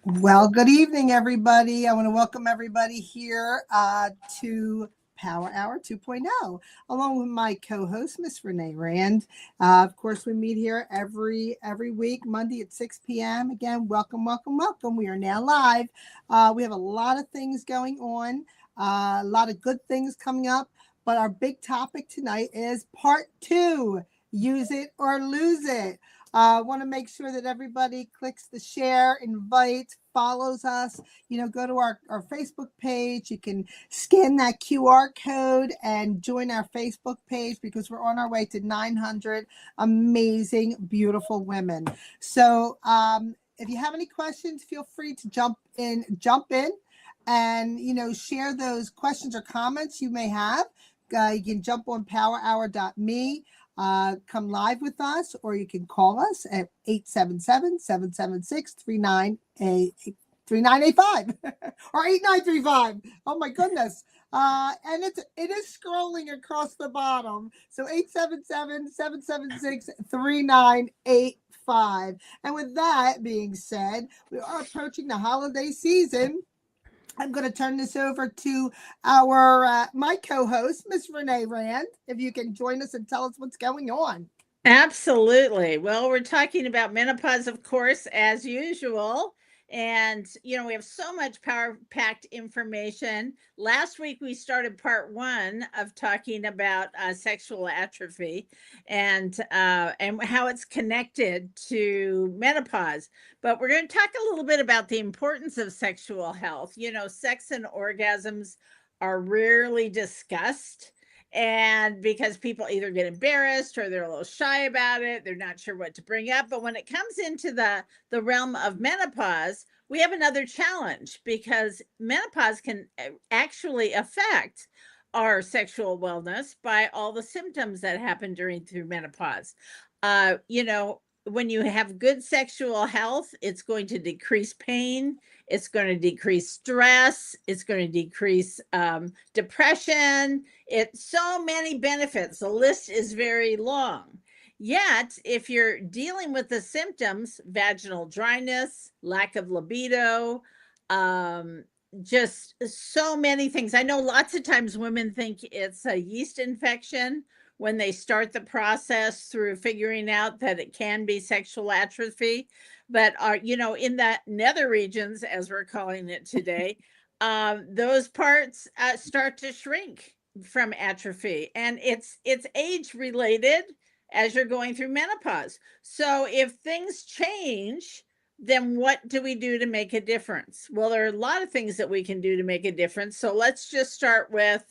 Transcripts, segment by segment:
Well, good evening, everybody. I want to welcome everybody here to Power Hour 2.0, along with my co-host, Miss Renee Rand. Of course, we meet here every week, Monday at 6 p.m. Again, welcome, welcome, welcome. We are now live. We have a lot of things going on, a lot of good things coming up. But our big topic tonight is part two: use it or lose it. I want to make sure that everybody clicks the share, invite, follows us. Go to our Facebook page. You can scan that QR code and join our Facebook page because we're on our way to 900 amazing, beautiful women. So if you have any questions, feel free to jump in and, share those questions or comments you may have. You can jump on powerhour.me. Come live with us, or you can call us at 877-776-3985 or 8935. Oh my goodness. And it is scrolling across the bottom. So 877-776-3985. And with that being said, we are approaching the holiday season. I'm going to turn this over to my co-host, Miss Renee Rand. If you can join us and tell us what's going on. Absolutely. Well, we're talking about menopause, of course, as usual. And, we have so much power packed information. Last week, we started part one of talking about sexual atrophy and how it's connected to menopause. But we're going to talk a little bit about the importance of sexual health. Sex and orgasms are rarely discussed, and because people either get embarrassed or they're a little shy about it, they're not sure what to bring up. But when it comes into the realm of menopause, we have another challenge because menopause can actually affect our sexual wellness by all the symptoms that happen through menopause. When you have good sexual health, it's going to decrease pain, it's going to decrease stress, it's going to decrease depression. It's so many benefits. The list is very long. Yet, if you're dealing with the symptoms, vaginal dryness, lack of libido, just so many things. I know lots of times women think it's a yeast infection when they start the process through figuring out that it can be sexual atrophy. But in the nether regions, as we're calling it today, those parts start to shrink from atrophy, and it's age related as you're going through menopause. So if things change, then what do we do to make a difference? Well, there are a lot of things that we can do to make a difference. So let's just start with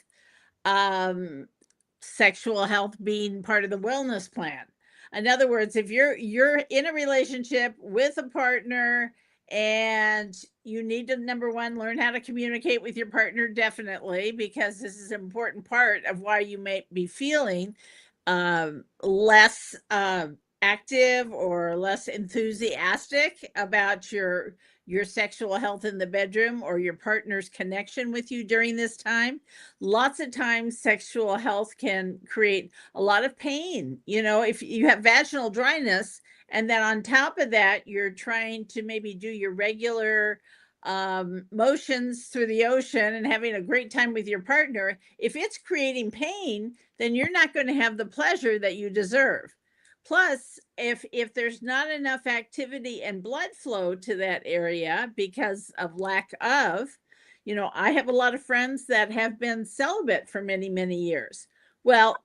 um, sexual health being part of the wellness plan. In other words, if you're in a relationship with a partner and you need to, number one, learn how to communicate with your partner, definitely, because this is an important part of why you may be feeling less active or less enthusiastic about your sexual health in the bedroom or your partner's connection with you during this time. Lots of times sexual health can create a lot of pain. If you have vaginal dryness and then on top of that you're trying to maybe do your regular motions through the ocean and having a great time with your partner, if it's creating pain, then you're not going to have the pleasure that you deserve. Plus, if there's not enough activity and blood flow to that area because of lack of, I have a lot of friends that have been celibate for many, many years. Well,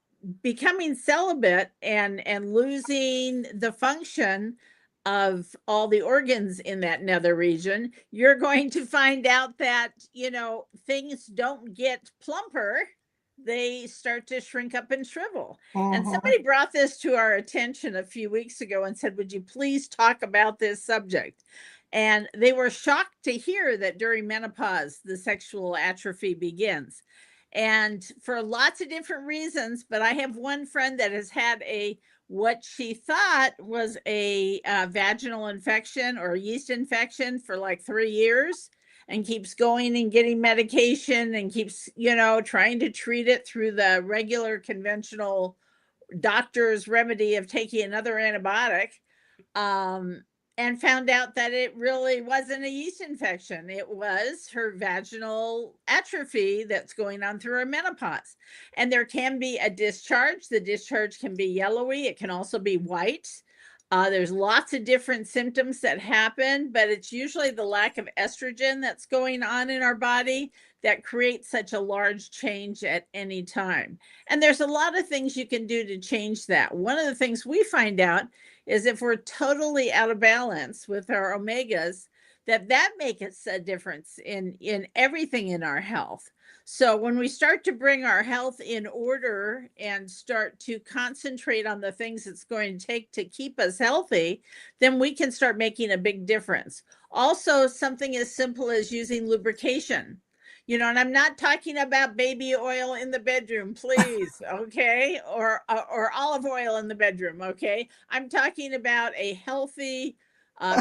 becoming celibate and losing the function of all the organs in that nether region, you're going to find out that, things don't get plumper, they start to shrink up and shrivel. And somebody brought this to our attention a few weeks ago and said, would you please talk about this subject? And they were shocked to hear that during menopause, the sexual atrophy begins. And for lots of different reasons, but I have one friend that has had what she thought was a vaginal infection or yeast infection for like 3 years, and keeps going and getting medication and keeps, trying to treat it through the regular conventional doctor's remedy of taking another antibiotic. and found out that it really wasn't a yeast infection. It was her vaginal atrophy that's going on through her menopause. And there can be a discharge. The discharge can be yellowy, it can also be white. There's lots of different symptoms that happen, but it's usually the lack of estrogen that's going on in our body that creates such a large change at any time. And there's a lot of things you can do to change that. One of the things we find out is if we're totally out of balance with our omegas, that makes a difference in everything in our health. So when we start to bring our health in order and start to concentrate on the things it's going to take to keep us healthy, then we can start making a big difference. Also, something as simple as using lubrication. You know, and I'm not talking about baby oil in the bedroom, please, okay? Or olive oil in the bedroom, okay? I'm talking about a healthy,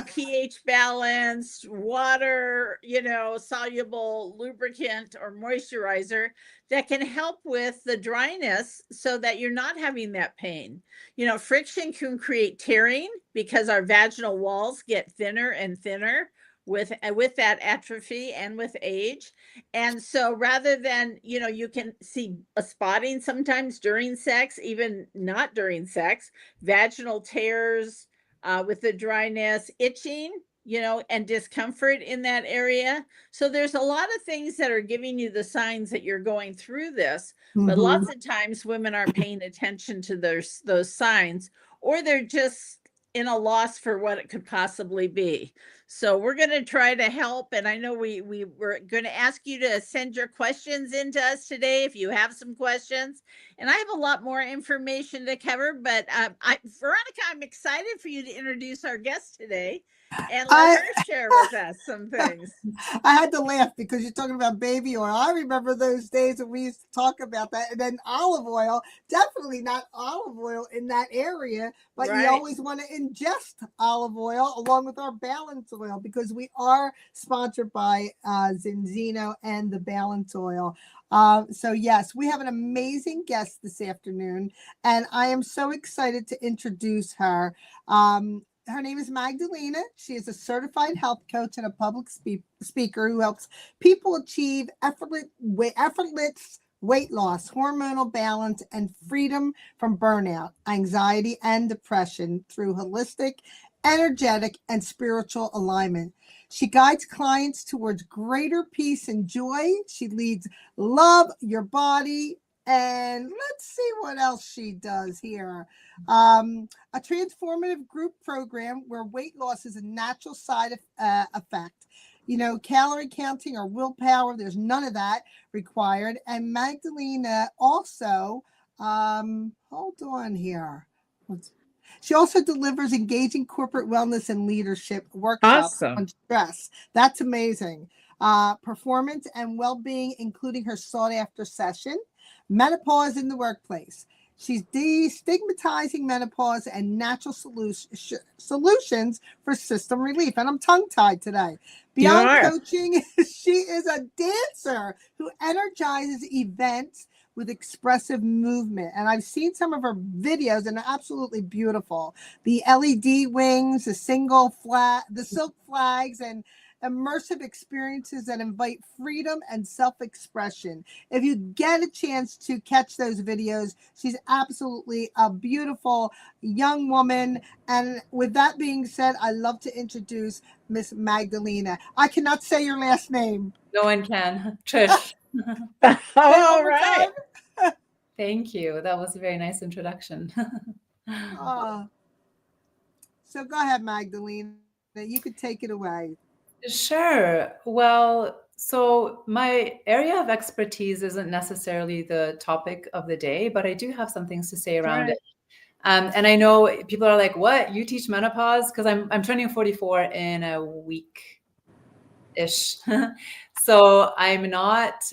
pH balanced, water, you know, soluble lubricant or moisturizer that can help with the dryness so that you're not having that pain. You know, friction can create tearing because our vaginal walls get thinner and thinner with that atrophy and with age. And so rather than, you know, you can see a spotting sometimes during sex, even not during sex, vaginal tears with the dryness, itching, you know, and discomfort in that area. So there's a lot of things that are giving you the signs that you're going through this, but lots of times women aren't paying attention to those signs, or they're just in a loss for what it could possibly be. So we're going to try to help. And I know we were going to ask you to send your questions in to us today if you have some questions. And I have a lot more information to cover, but Veronica, I'm excited for you to introduce our guest today and let her share with us some things. I had to laugh because you're talking about baby oil. I remember those days when we used to talk about that. And then olive oil, definitely not olive oil in that area, but you always want to ingest olive oil along with our balance oil because we are sponsored by Zinzino and the balance oil. So yes, we have an amazing guest this afternoon, and I am so excited to introduce her. Her name is Magdalena. She is a certified health coach and a public speaker who helps people achieve effortless weight loss, hormonal balance, and freedom from burnout, anxiety, and depression through holistic, energetic, and spiritual alignment. She guides clients towards greater peace and joy. She leads Love Your Body. And let's see what else she does here. A transformative group program where weight loss is a natural side effect. You know, calorie counting or willpower, there's none of that required. And Magdalena also, hold on here. She also delivers engaging corporate wellness and leadership workshops on stress. That's amazing. Performance and well-being, including her sought-after session, Menopause in the Workplace. She's destigmatizing menopause and natural solutions for system relief. And I'm tongue-tied today. Beyond coaching, she is a dancer who energizes events with expressive movement. And I've seen some of her videos and they're absolutely beautiful. The LED wings, the silk flags, and immersive experiences that invite freedom and self-expression. If you get a chance to catch those videos, she's absolutely a beautiful young woman. And with that being said, I love to introduce Miss Magdalena. I cannot say your last name. No one can. Trish. All right. Thank you. That was a very nice introduction. So go ahead, Magdalena. You could take it away. Sure. Well, so my area of expertise isn't necessarily the topic of the day, but I do have some things to say around it. And I know people are like, "What? You teach menopause?" Because I'm turning 44 in a week-ish. So I'm not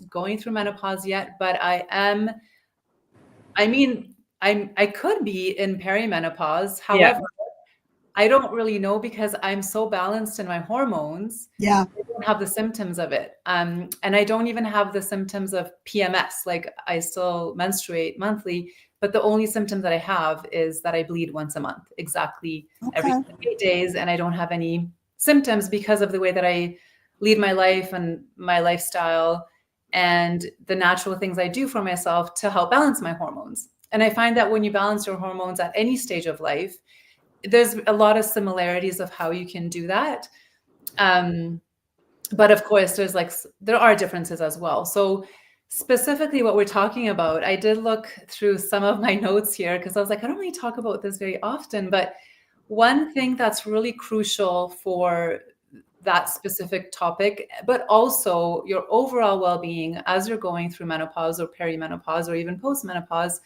going through menopause yet, but I am. I mean, I could be in perimenopause. However, I don't really know because I'm so balanced in my hormones. Yeah. I don't don't have the symptoms of it. And I don't even have the symptoms of PMS. Like I still menstruate monthly, but the only symptom that I have is that I bleed once a month, exactly every 8 days. And I don't have any symptoms because of the way that I lead my life and my lifestyle and the natural things I do for myself to help balance my hormones. And I find that when you balance your hormones at any stage of life, there's a lot of similarities of how you can do that. But of course, there are differences as well. So specifically what we're talking about, I did look through some of my notes here because I was like, I don't really talk about this very often, but one thing that's really crucial for that specific topic, but also your overall well-being as you're going through menopause or perimenopause or even postmenopause,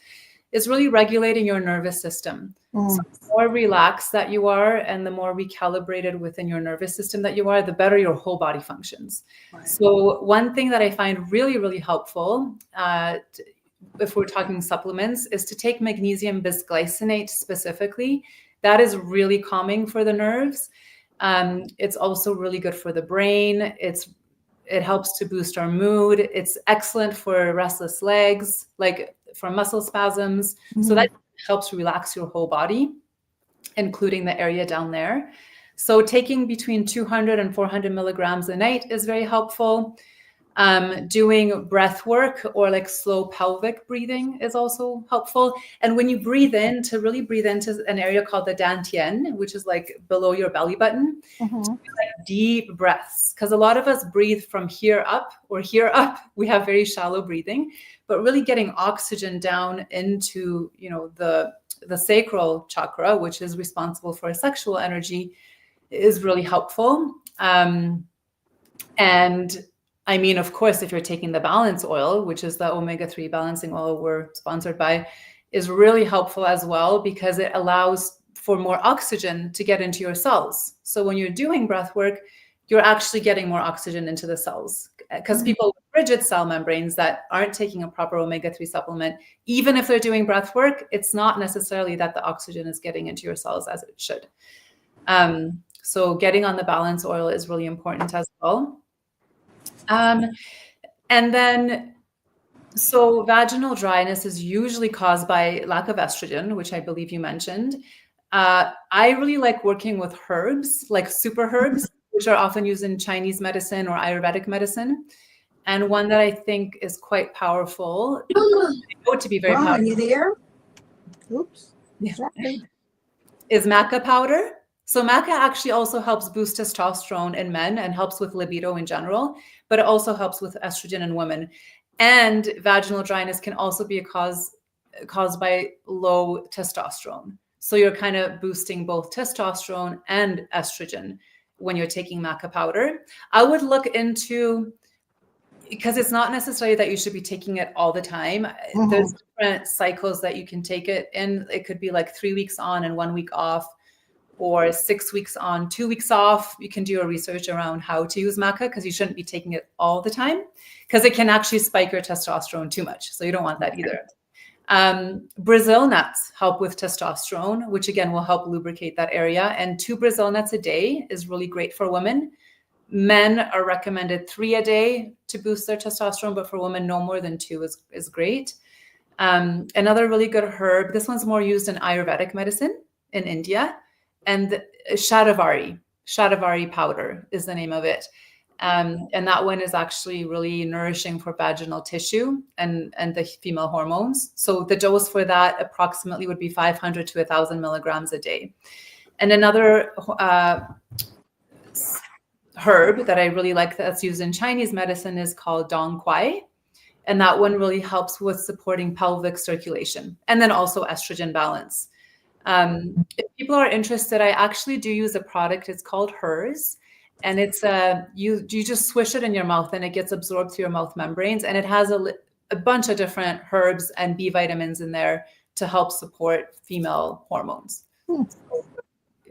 is really regulating your nervous system. So the more relaxed that you are and the more recalibrated within your nervous system that you are, the better your whole body functions. Right. So one thing that I find really, really helpful, if we're talking supplements, is to take magnesium bisglycinate specifically. That is really calming for the nerves. It's also really good for the brain. It helps to boost our mood. It's excellent for restless legs, like for muscle spasms. Mm-hmm. So that helps relax your whole body, including the area down there. So taking between 200 and 400 milligrams a night is very helpful. Doing breath work or like slow pelvic breathing is also helpful. And when you breathe in, to really breathe into an area called the dantian, which is like below your belly button, like deep breaths. Because a lot of us breathe from here up or here up. We have very shallow breathing, but really getting oxygen down into, the sacral chakra, which is responsible for sexual energy, is really helpful. And I mean, of course, if you're taking the balance oil, which is the omega-3 balancing oil we're sponsored by, is really helpful as well because it allows for more oxygen to get into your cells. So when you're doing breath work, you're actually getting more oxygen into the cells. Because people with rigid cell membranes that aren't taking a proper omega-3 supplement, even if they're doing breath work, it's not necessarily that the oxygen is getting into your cells as it should. So getting on the balance oil is really important as well. And then, so vaginal dryness is usually caused by lack of estrogen, which I believe you mentioned. I really like working with herbs, like super herbs, which are often used in Chinese medicine or Ayurvedic medicine. And one that I think is quite powerful, to be very powerful. Are you there? Oops. Yeah. Is maca powder. So maca actually also helps boost testosterone in men and helps with libido in general, but it also helps with estrogen in women. And vaginal dryness can also be caused by low testosterone. So you're kind of boosting both testosterone and estrogen when you're taking maca powder. I would look into, because it's not necessarily that you should be taking it all the time. There's different cycles that you can take it in. It could be like 3 weeks on and 1 week off, or 6 weeks on, 2 weeks off. You can do your research around how to use maca because you shouldn't be taking it all the time because it can actually spike your testosterone too much. So you don't want that either. Brazil nuts help with testosterone, which again will help lubricate that area. And 2 Brazil nuts a day is really great for women. Men are recommended 3 a day to boost their testosterone, but for women, no more than 2 is great. Another really good herb, this one's more used in Ayurvedic medicine in India, and Shatavari powder is the name of it. And that one is actually really nourishing for vaginal tissue and the female hormones. So the dose for that approximately would be 500 to 1,000 milligrams a day. And another herb that I really like that's used in Chinese medicine is called Dong Quai. And that one really helps with supporting pelvic circulation and then also estrogen balance. If people are interested, I actually do use a product. It's called Hers. And it's you just swish it in your mouth and it gets absorbed through your mouth membranes. And it has a bunch of different herbs and B vitamins in there to help support female hormones. So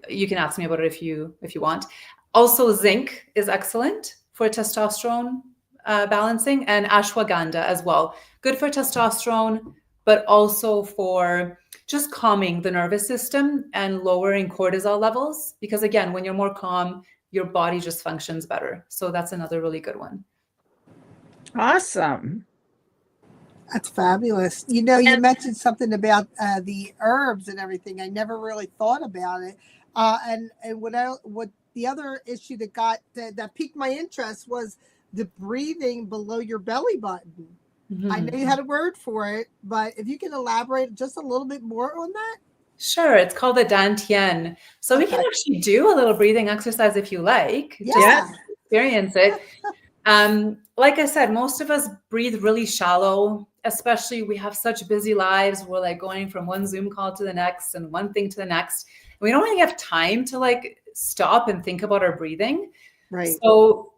you can ask me about it if you want. Also, zinc is excellent for testosterone balancing, and ashwagandha as well. Good for testosterone, but also for just calming the nervous system and lowering cortisol levels. Because again, when you're more calm, your body just functions better. So that's another really good one. Awesome. That's fabulous. You know, you And- mentioned something about the herbs and everything. I never really thought about it. And what the other issue that piqued my interest was the breathing below your belly button. I know you had a word for it, but if you can elaborate just a little bit more on that. Sure, it's called the Dantian. So we can actually do a little breathing exercise if you like. Yeah. Just experience it. Like I said, most of us breathe really shallow, especially we have such busy lives. We're like going from one Zoom call to the next and one thing to the next. We don't really have time to like stop and think about our breathing. Right. So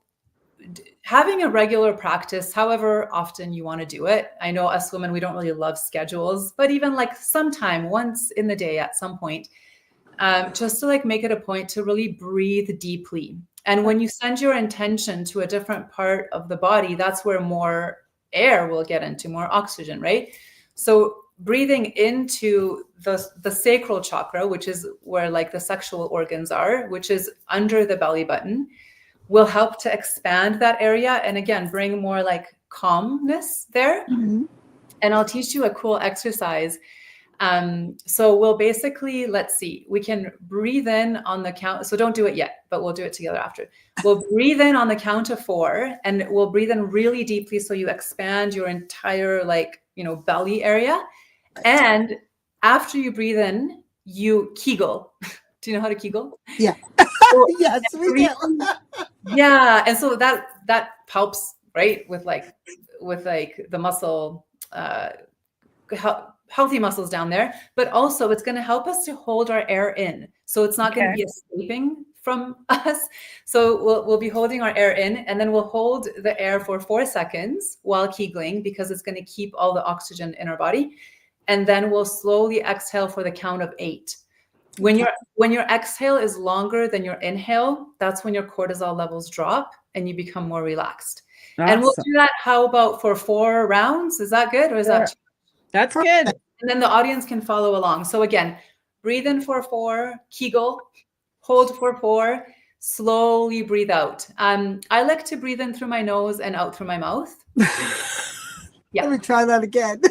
having a regular practice, however often you want to do it. I know us women, we don't really love schedules, but even like sometime once in the day at some point, just to like make it a point to really breathe deeply. And when you send your intention to a different part of the body, that's where more air will get into, more oxygen, right? So breathing into the sacral chakra, which is where like the sexual organs are, which is under the belly button, will help to expand that area. And again, bring more like calmness there. Mm-hmm. And I'll teach you a cool exercise. So we'll basically, let's see, we can breathe in on the count. So don't do it yet, but we'll do it together after. We'll breathe in on the count of 4, and we'll breathe in really deeply. So you expand your entire belly area. And after you breathe in, you Kegel. Do you know how to Kegel? Yeah. Yes, we do. Yeah. And so that helps, right? With the muscle, healthy muscles down there, but also it's going to help us to hold our air in. So it's not going to be escaping from us. So we'll be holding our air in, and then we'll hold the air for 4 seconds while Kegling, because it's going to keep all the oxygen in our body. And then we'll slowly exhale for the count of 8. When your exhale is longer than your inhale, that's when your cortisol levels drop and you become more relaxed. Awesome. And we'll do that. How about for 4 rounds? Is that good? Or is that? That's good. And then the audience can follow along. So again, breathe in for 4, Kegel, hold for 4, slowly breathe out. I like to breathe in through my nose and out through my mouth. Yeah. Let me try that again.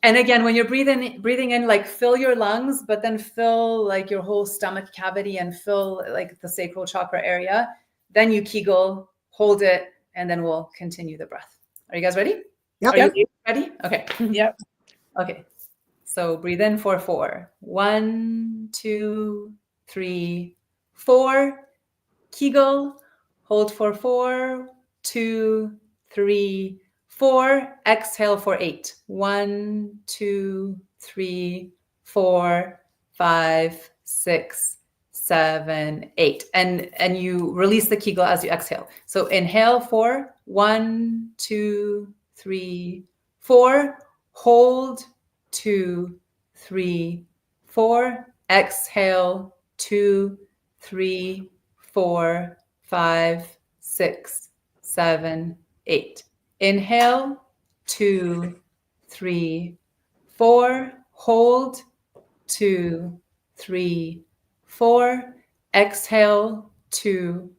And again, when you're breathing in, like fill your lungs, but then fill like your whole stomach cavity and fill like the sacral chakra area. Then you Kegel, hold it, and then we'll continue the breath. Are you guys ready? Yep. Are you ready? Okay. Yep. Okay. So breathe in for 4. 1, 2, 3, 4. Kegel, hold for 4, 2, 3, 4. Exhale for 8. 1, 2, 3, 4, 5, 6, 7, 8. And you release the Kegel as you exhale. So inhale for 1, 2, 3, 4. Hold 2, 3, 4. Exhale 2, 3, 4, 5, 6, 7, 8. Inhale 2, 3, 4. Hold 2, 3, 4. Exhale 2,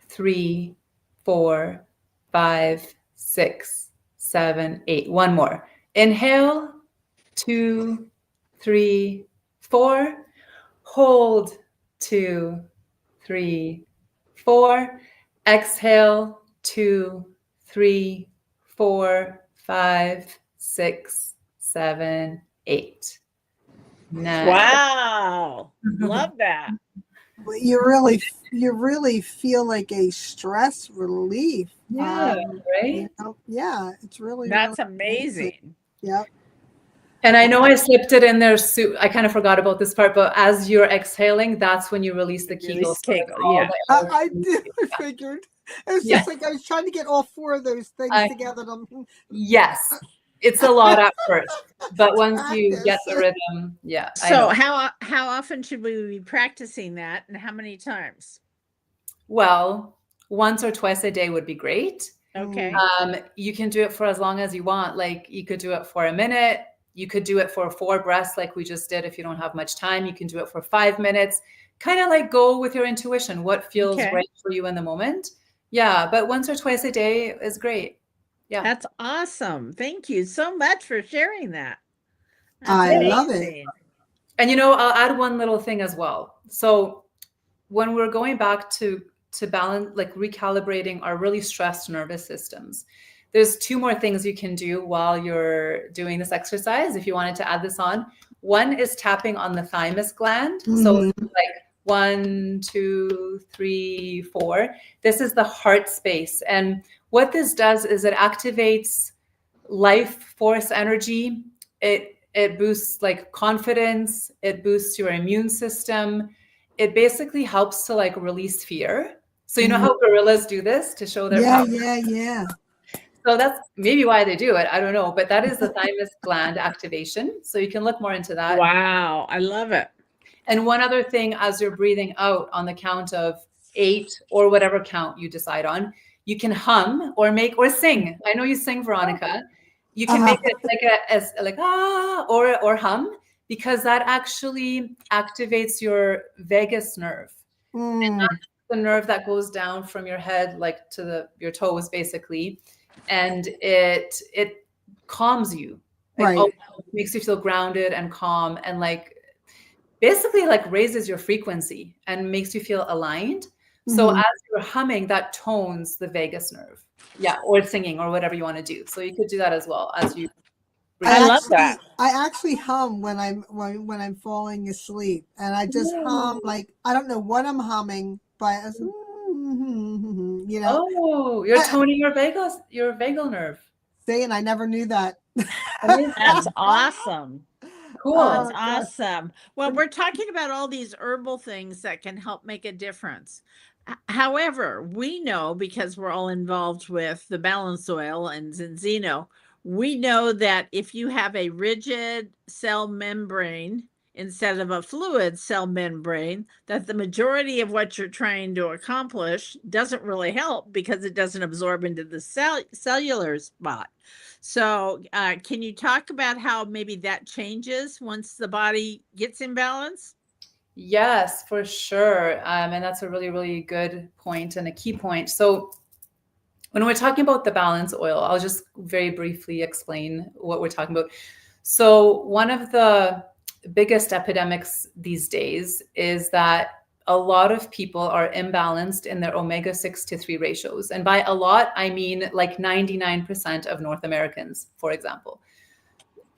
3, 4, 5, 6, 7, 8. One more. Inhale 2, 3, 4. Hold 2, 3, 4. Exhale 2, 3, 4, 5, 6, 7, 8. Nice. Wow. Love that. You really feel like a stress relief. Yeah, right? Yeah, it's really That's really amazing. Yep. And I know I slipped it in there. I kind of forgot about this part, but as you're exhaling, that's when you release the Kegel. Yeah. I did. I figured. It was just like I was trying to get all 4 of those things together. Yes. It's a lot at first, but once you get the rhythm, yeah. So how often should we be practicing that, and how many times? Well, once or twice a day would be great. Okay. You can do it for as long as you want. Like you could do it for a minute. You could do it for 4 breaths like we just did. If you don't have much time, you can do it for 5 minutes. kind of like go with your intuition, what feels Okay. right for you in the moment. Yeah, but once or twice a day is great. Yeah. That's awesome. Thank you so much for sharing that. That's I love it. amazing. And I'll add one little thing as well. So when we're going back to balance, like recalibrating our really stressed nervous systems, there's two more things you can do while you're doing this exercise. If you wanted to add this on, one is tapping on the thymus gland. So like 1, 2, 3, 4. This is the heart space. And what this does is it activates life force energy. It boosts like confidence. It boosts your immune system. It basically helps to like release fear. So you know how gorillas do this to show their power? Yeah. So that's maybe why they do it. I don't know, but that is the thymus gland activation. So you can look more into that. Wow, I love it. And one other thing, as you're breathing out on the count of 8 or whatever count you decide on, you can hum or make or sing. I know you sing, Veronica. You can make it like or hum, because that actually activates your vagus nerve. And that's the nerve that goes down from your head like to your toes basically, and it calms you. Like, Right. makes you feel grounded and calm, and like basically like raises your frequency and makes you feel aligned. So as you're humming, that tones the vagus nerve. Yeah, or singing or whatever you want to do. So you could do that as well as you. I love that. I actually hum when I'm falling asleep, and I just hum like I don't know what I'm humming, but it's, you know. Oh, you're toning your vagal nerve. See, and I never knew that. That's awesome. Cool. That's awesome. Well, we're talking about all these herbal things that can help make a difference. However, we know, because we're all involved with the balance oil and Zinzino, we know that if you have a rigid cell membrane instead of a fluid cell membrane, that the majority of what you're trying to accomplish doesn't really help because it doesn't absorb into the cellular spot. So can you talk about how maybe that changes once the body gets in balance? Yes, for sure. And that's a really, really good point and a key point. So when we're talking about the balance oil, I'll just very briefly explain what we're talking about. So one of the biggest epidemics these days is that a lot of people are imbalanced in their omega-6 to 3 ratios. And by a lot, I mean like 99% of North Americans, for example.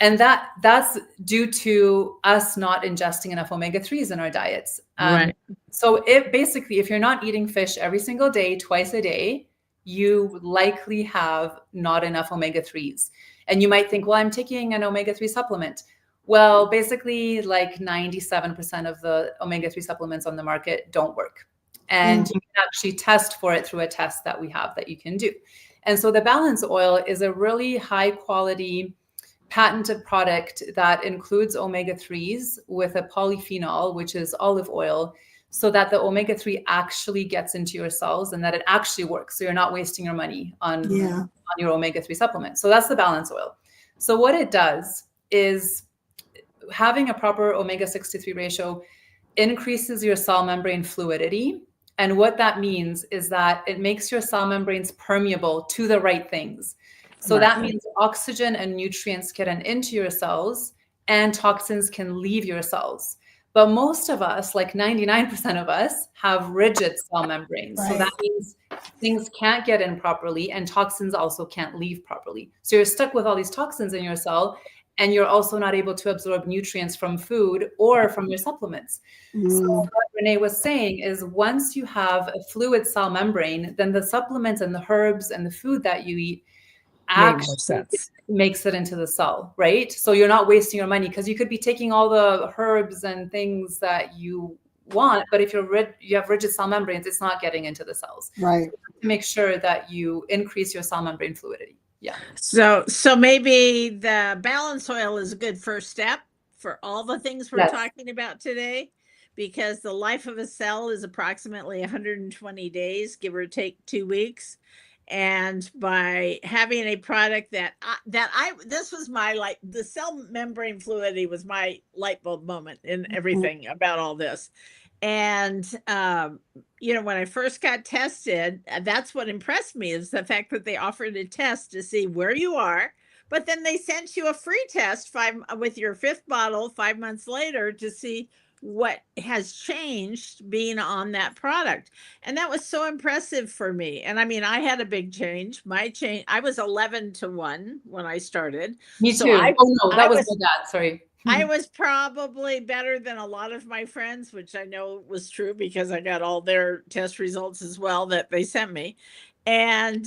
And that's due to us not ingesting enough omega-3s in our diets. Right. So if you're not eating fish every single day, twice a day, you likely have not enough omega-3s. And you might think, well, I'm taking an omega-3 supplement. Well, basically like 97% of the omega-3 supplements on the market don't work. And you can actually test for it through a test that we have that you can do. And so the balance oil is a really high quality patented product that includes omega-3s with a polyphenol, which is olive oil, so that the omega-3 actually gets into your cells and that it actually works. So you're not wasting your money on your omega-3 supplement. So that's the balance oil. So what it does is having a proper omega-6 to 3 ratio increases your cell membrane fluidity. And what that means is that it makes your cell membranes permeable to the right things. So that means oxygen and nutrients get into your cells and toxins can leave your cells. But most of us, like 99% of us, have rigid cell membranes. Right. So that means things can't get in properly and toxins also can't leave properly. So you're stuck with all these toxins in your cell and you're also not able to absorb nutrients from food or from your supplements. So what Renee was saying is once you have a fluid cell membrane, then the supplements and the herbs and the food that you eat actually makes it into the cell, right? So you're not wasting your money because you could be taking all the herbs and things that you want, but if you have rigid cell membranes, it's not getting into the cells. Right. To make sure that you increase your cell membrane fluidity. Yeah. So maybe the balance oil is a good first step for all the things we're talking about today, because the life of a cell is approximately 120 days, give or take 2 weeks. And by having a product this was my the cell membrane fluidity was my light bulb moment in everything about all this. And, when I first got tested, that's what impressed me is the fact that they offered a test to see where you are, but then they sent you a free test with your fifth bottle 5 months later to see what has changed being on that product. And that was so impressive for me. And I mean, I had a big change. I was 11-1 when I started. Me So too. I, Oh no, that I was was my dad. Sorry. I was probably better than a lot of my friends, which I know was true because I got all their test results as well that they sent me. And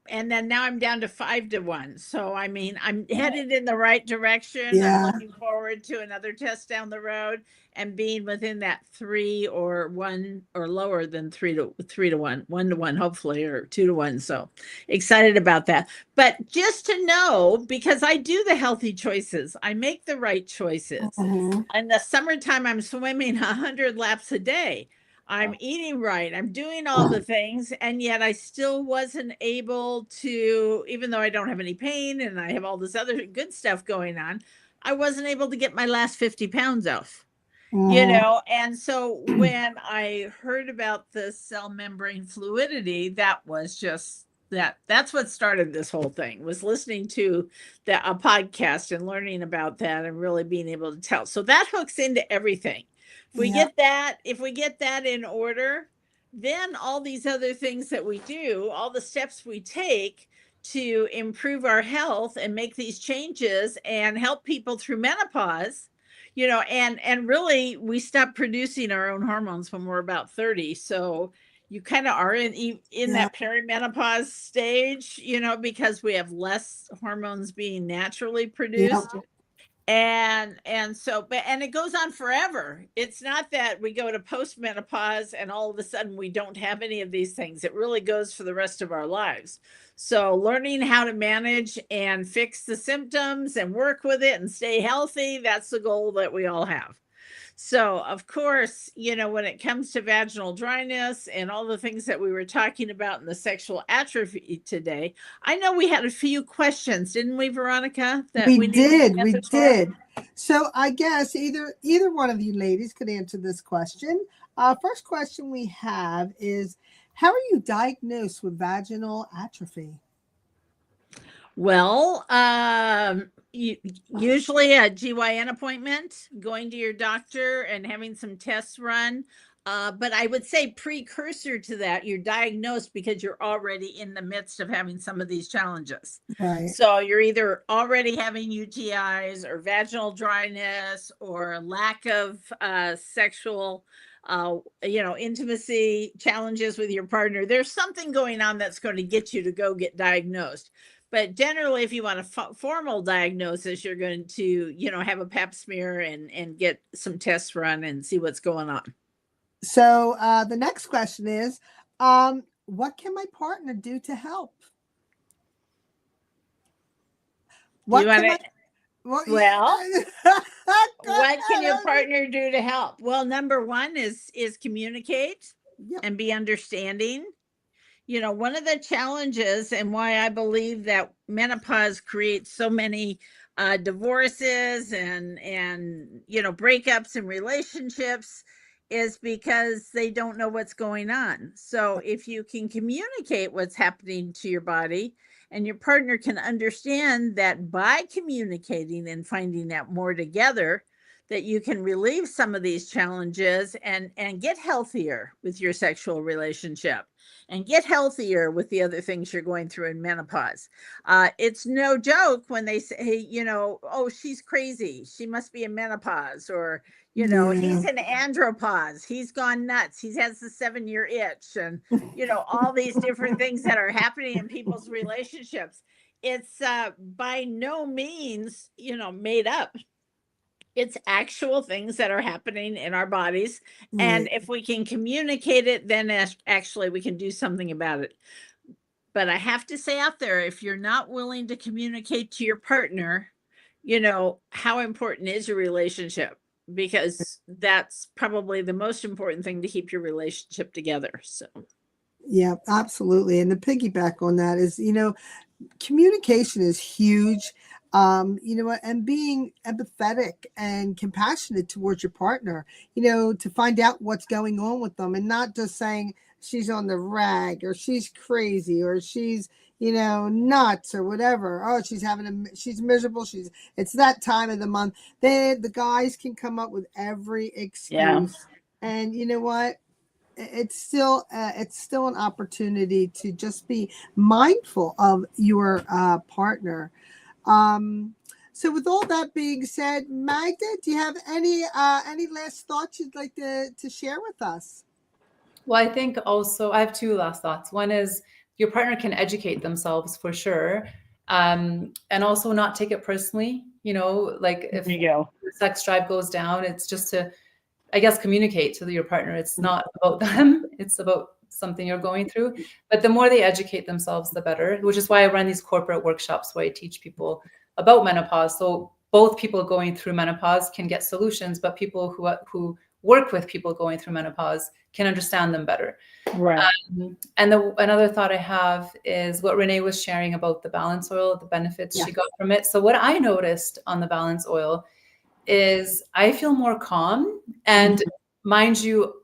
and then now I'm down to 5-1. So I mean, I'm headed in the right direction. I'm Yeah. looking forward to another test down the road and being within that 3 or 1 or lower than 3-1, 1-1, hopefully, or 2-1. So excited about that. But just to know, because I do the healthy choices, I make the right choices. Mhm. In the summertime, I'm swimming 100 laps a day. I'm eating right. I'm doing all the things. And yet I still wasn't able to, even though I don't have any pain and I have all this other good stuff going on, I wasn't able to get my last 50 pounds off. Mhm. And so when I heard about the cell membrane fluidity, that was just that's what started this whole thing, was listening to a podcast and learning about that and really being able to tell. So that hooks into everything. If we Yeah. get that in order, then all these other things that we do, all the steps we take to improve our health and make these changes and help people through menopause, and really we stop producing our own hormones when we're about 30. So you kind of are in Yeah. that perimenopause stage, because we have less hormones being naturally Yeah. produced. And it goes on forever. It's not that we go to postmenopause and all of a sudden we don't have any of these things. It really goes for the rest of our lives. So learning how to manage and fix the symptoms and work with it and stay healthy, that's the goal that we all have. So, of course, when it comes to vaginal dryness and all the things that we were talking about in the sexual atrophy today, I know we had a few questions, didn't we, Veronica, that We we needed did. We answers for? did. So I guess either one of you ladies could answer this question. First question we have is, how are you diagnosed with vaginal atrophy? Well, usually a GYN appointment, going to your doctor and having some tests run. But I would say precursor to that, you're diagnosed because you're already in the midst of having some of these challenges. Right. So you're either already having UTIs or vaginal dryness or lack of sexual intimacy challenges with your partner. There's something going on that's going to get you to go get diagnosed. But generally, if you want a formal diagnosis, you're going to, have a pap smear and get some tests run and see what's going on. So the next question is, what can my partner do to help? What can what can your partner do to help? Well, number one is communicate. Yep. And be understanding. One of the challenges and why I believe that menopause creates so many divorces and breakups in relationships is because they don't know what's going on. So if you can communicate what's happening to your body, and your partner can understand that by communicating and finding out more together, that you can relieve some of these challenges and get healthier with your sexual relationship and get healthier with the other things you're going through in menopause. It's no joke when they say, oh, she's crazy, she must be in menopause, or he's in andropause, he's gone nuts, he has the 7-year itch, and all these different things that are happening in people's relationships. It's by no means made up. It's actual things that are happening in our bodies. And if we can communicate it, then actually we can do something about it. But I have to say out there, if you're not willing to communicate to your partner, how important is your relationship? Because that's probably the most important thing to keep your relationship together. So. Yeah, absolutely. And the piggyback on that is, communication is huge. You know what, and being empathetic and compassionate towards your partner, you know, to find out what's going on with them and not just saying she's on the rag or she's crazy or she's, you know, nuts or whatever. Oh, she's miserable. It's that time of the month. The guys can come up with every excuse. Yeah. And you know what? It's still an opportunity to just be mindful of your partner. So with all that being said, Magda, do you have any last thoughts you'd like to share with us? Well, I think also I have two last thoughts. One is your partner can educate themselves for sure, and also not take it personally. You know, like if the sex drive goes down, it's just to, I guess, communicate to your partner. It's not about them. It's about something you're going through. But the more they educate themselves, the better, which is why I run these corporate workshops where I teach people about menopause. So both people going through menopause can get solutions, but people who work with people going through menopause can understand them better. Right. And another thought I have is what Renee was sharing about the balance oil, the benefits she got from it. So what I noticed on the balance oil is I feel more calm. And mind you,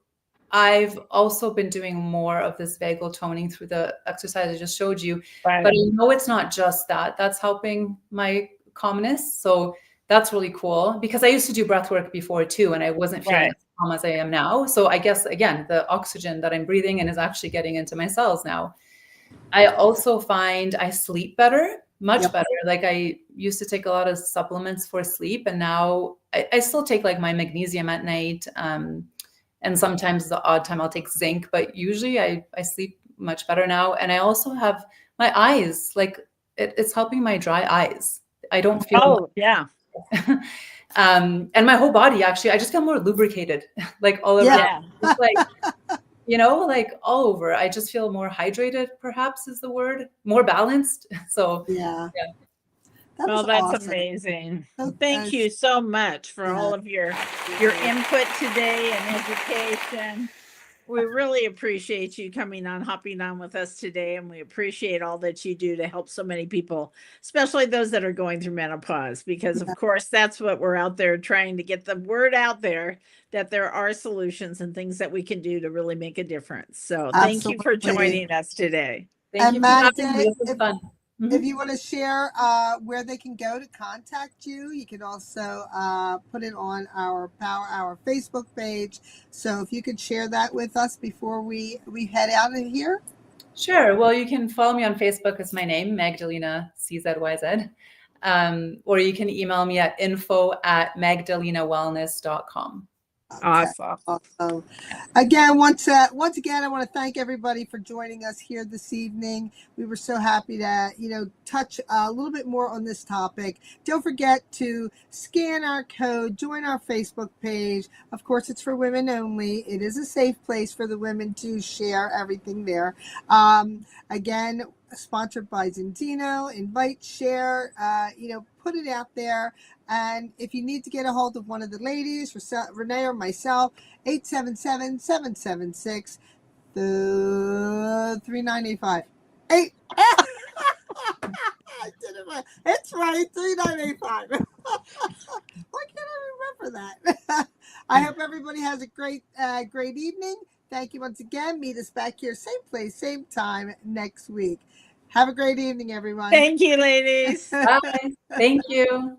I've also been doing more of this vagal toning through the exercise I just showed you. Right. But I know it's not just that. That's helping my calmness. So that's really cool because I used to do breath work before too, and I wasn't feeling as calm as I am now. So I guess, again, the oxygen that I'm breathing in is actually getting into my cells now. I also find I sleep better. Much better. Like I used to take a lot of supplements for sleep, and now I still take like my magnesium at night. And sometimes the odd time I'll take zinc, but usually I sleep much better now. And I also have my eyes, like it's helping my dry eyes. I don't feel. And my whole body, actually, I just feel more lubricated, like all around. It's like, you know, like all over. I just feel more hydrated, perhaps is the word, more balanced. So Well, that's awesome. Amazing. Thank you so much for all of your input today and education. We really appreciate you hopping on with us today, and we appreciate all that you do to help so many people, especially those that are going through menopause, because of course that's what we're out there trying to get the word out there, that there are solutions and things that we can do to really make a difference. So thank you for joining us today. Thank you for having me. This was fun. If you want to share where they can go to contact you, you can also put it on our Power Hour Facebook page. So if you could share that with us before we head out of here. Sure. Well, you can follow me on Facebook. It's my name, Magdalena CZYZ. Or you can email me at info@magdalenawellness.com. Awesome. Again, once again, I want to thank everybody for joining us here this evening. We were so happy to, touch a little bit more on this topic. Don't forget to scan our code, join our Facebook page. Of course, it's for women only. It is a safe place for the women to share everything there. Again, sponsored by Zendino. Invite, share, put it out there. And if you need to get a hold of one of the ladies, Renee or myself, 877-776-3985. I did it right. It's right, 3985. Why can't I remember that? I hope everybody has a great evening. Thank you once again. Meet us back here, same place, same time next week. Have a great evening, everyone. Thank you, ladies. Bye. Thank you.